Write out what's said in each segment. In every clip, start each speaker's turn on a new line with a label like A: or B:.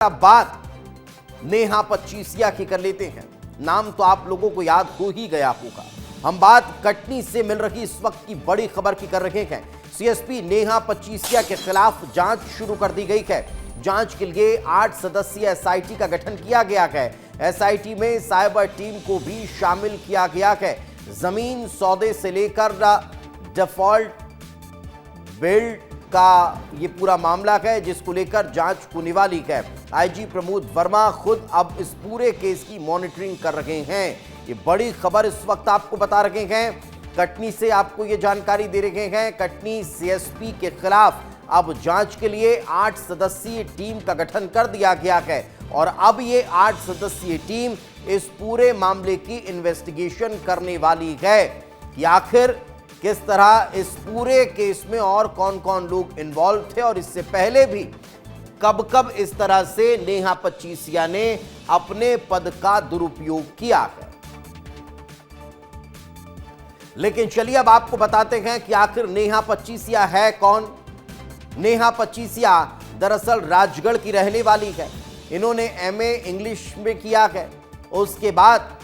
A: बात नेहा पच्चीसिया की कर लेते हैं। नाम तो आप लोगों को याद हो ही गया होगा। हम बात कटनी से मिल रही इस वक्त की बड़ी खबर की कर रहे हैं। सीएसपी नेहा पच्चीसिया के खिलाफ जांच शुरू कर दी गई है। जांच के लिए 8 सदस्यीय एसआईटी का गठन किया गया है। एसआईटी में साइबर टीम को भी शामिल किया गया है। जमीन सौदे से लेकर डिफॉल्ट बिल्ड का ये पूरा मामला है, जिसको लेकर जांच होने वाली है। आईजी प्रमोद वर्मा खुद अब इस पूरे केस की मॉनिटरिंग कर रहे हैं। ये बड़ी खबर इस वक्त आपको बता रहे हैं। कटनी से आपको ये जानकारी दे रहे हैं। कटनी सीएसपी के खिलाफ अब जांच के लिए 8 सदस्यीय टीम का गठन कर दिया गया है और अब ये 8 सदस्यीय टीम इस पूरे मामले की इन्वेस्टिगेशन करने वाली है कि आखिर किस तरह इस पूरे केस में और कौन कौन लोग इन्वॉल्व थे और इससे पहले भी कब कब इस तरह से नेहा पच्चीसिया ने अपने पद का दुरुपयोग किया है। लेकिन चलिए अब आपको बताते हैं कि आखिर नेहा पच्चीसिया है कौन। नेहा पच्चीसिया दरअसल राजगढ़ की रहने वाली है। इन्होंने एमए इंग्लिश में किया है। उसके बाद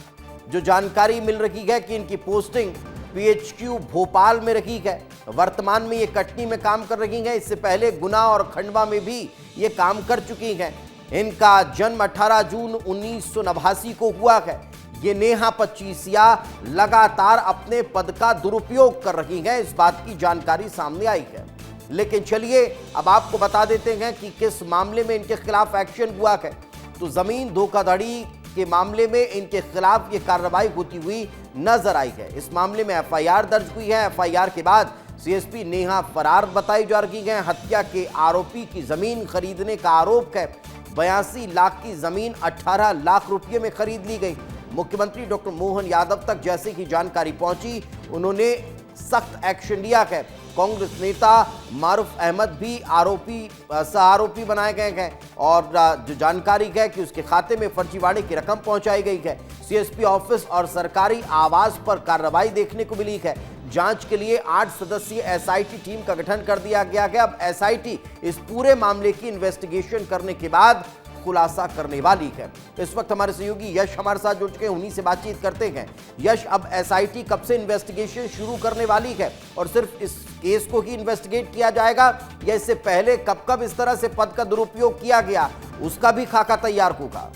A: जो जानकारी मिल रही है कि इनकी पोस्टिंग पीएचक्यू भोपाल में रही है। वर्तमान में ये कटनी में काम कर रही हैं। इससे पहले गुना और खंडवा में भी ये काम कर चुकी हैं। इनका जन्म 18 जून 1989 को हुआ है। ये नेहा पच्चीसिया लगातार अपने पद का दुरुपयोग कर रही हैं, इस बात की जानकारी सामने आई है। लेकिन चलिए अब आपको बता देते हैं कि किस मामले में इनके खिलाफ एक्शन हुआ है। तो जमीन धोखाधड़ी के मामले में इनके खिलाफ ये कार्रवाई होती हुई नजर आई है। इस मामले में एफआईआर दर्ज हुई है। एफआईआर के बाद सीएसपी नेहा फरार बताई जा रही है। हत्या के आरोपी की जमीन खरीदने का आरोप है। 82 लाख की जमीन 18 लाख रुपये में खरीद ली गई। मुख्यमंत्री डॉक्टर मोहन यादव तक जैसे ही जानकारी पहुंची, उन्होंने सख्त एक्शन लिया है। कांग्रेस नेता मारूफ अहमद भी आरोपी बनाए गए हैं और जो जानकारी है कि उसके खाते में फर्जीवाड़े की रकम पहुंचाई गई है। सीएसपी ऑफिस और सरकारी आवास पर कार्रवाई देखने को मिली है। जांच के लिए 8 सदस्यीय एसआईटी टीम का गठन कर दिया गया है। अब एसआईटी इस पूरे मामले की इन्वेस्टिगेशन करने के बाद खुलासा करने वाली है। इस वक्त हमारे सहयोगी यश हमारे साथ जुड़ चुके हैं, उन्हीं से बातचीत करते हैं। यश, अब एसआईटी कब से इन्वेस्टिगेशन शुरू करने वाली है और सिर्फ इस केस को ही इन्वेस्टिगेट किया जाएगा या इससे पहले कब कब इस तरह से पद का दुरुपयोग किया गया उसका भी खाका तैयार होगा?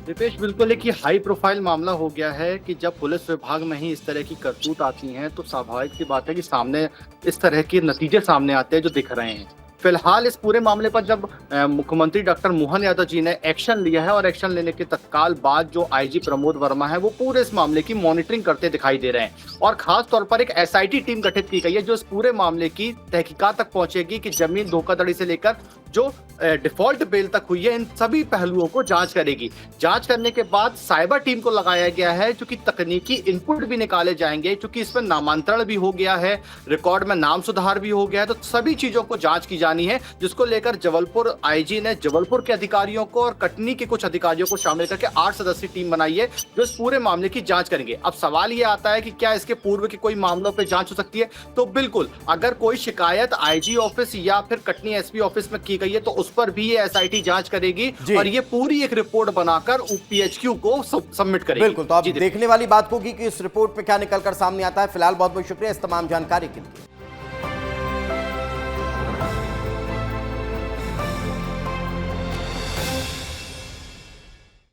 B: दीपेश, बिल्कुल एक हाई प्रोफाइल मामला हो गया है कि जब पुलिस विभाग में ही इस तरह की करतूत आती हैं तो स्वाभाविक सी बात है कि सामने इस तरह के नतीजे सामने आते हैं जो दिख रहे हैं। फिलहाल इस पूरे मामले पर जब मुख्यमंत्री डॉक्टर मोहन यादव जी ने एक्शन लिया है और एक्शन लेने के तत्काल बाद जो आईजी प्रमोद वर्मा है वो पूरे इस मामले की मॉनिटरिंग करते दिखाई दे रहे हैं और खास तौर पर एक एसआईटी टीम गठित की गई है जो इस पूरे मामले की तहकीकात तक पहुंचेगी कि जमीन धोखाधड़ी से लेकर जो डिफॉल्ट बेल तक हुई है, इन सभी पहलुओं को जांच करेगी। जांच करने के बाद साइबर टीम को लगाया गया है, क्योंकि तकनीकी इनपुट भी निकाले जाएंगे, क्योंकि इसमें नामांतरण भी हो गया है, रिकॉर्ड में नाम सुधार भी हो गया है, तो सभी चीजों को जांच की जानी है, जिसको लेकर जबलपुर आईजी ने जबलपुर के अधिकारियों को और कटनी के कुछ अधिकारियों को शामिल करके 8 सदस्यीय टीम बनाई है जो इस पूरे मामले की जांच करेंगे। अब सवाल ये आता है कि क्या इसके पूर्व के कोई मामलों पर जांच हो सकती है? तो बिल्कुल, अगर कोई शिकायत आईजी ऑफिस या फिर कटनी एसपी ऑफिस में की गई है तो उस पर भी ये एसआईटी जांच करेगी और ये पूरी एक रिपोर्ट बनाकर पीएचक्यू को सबमिट करेगी।
A: बिल्कुल, तो अब देखने वाली बात होगी कि इस रिपोर्ट पे क्या निकलकर सामने आता है। फिलहाल बहुत बहुत शुक्रिया इस तमाम जानकारी के लिए।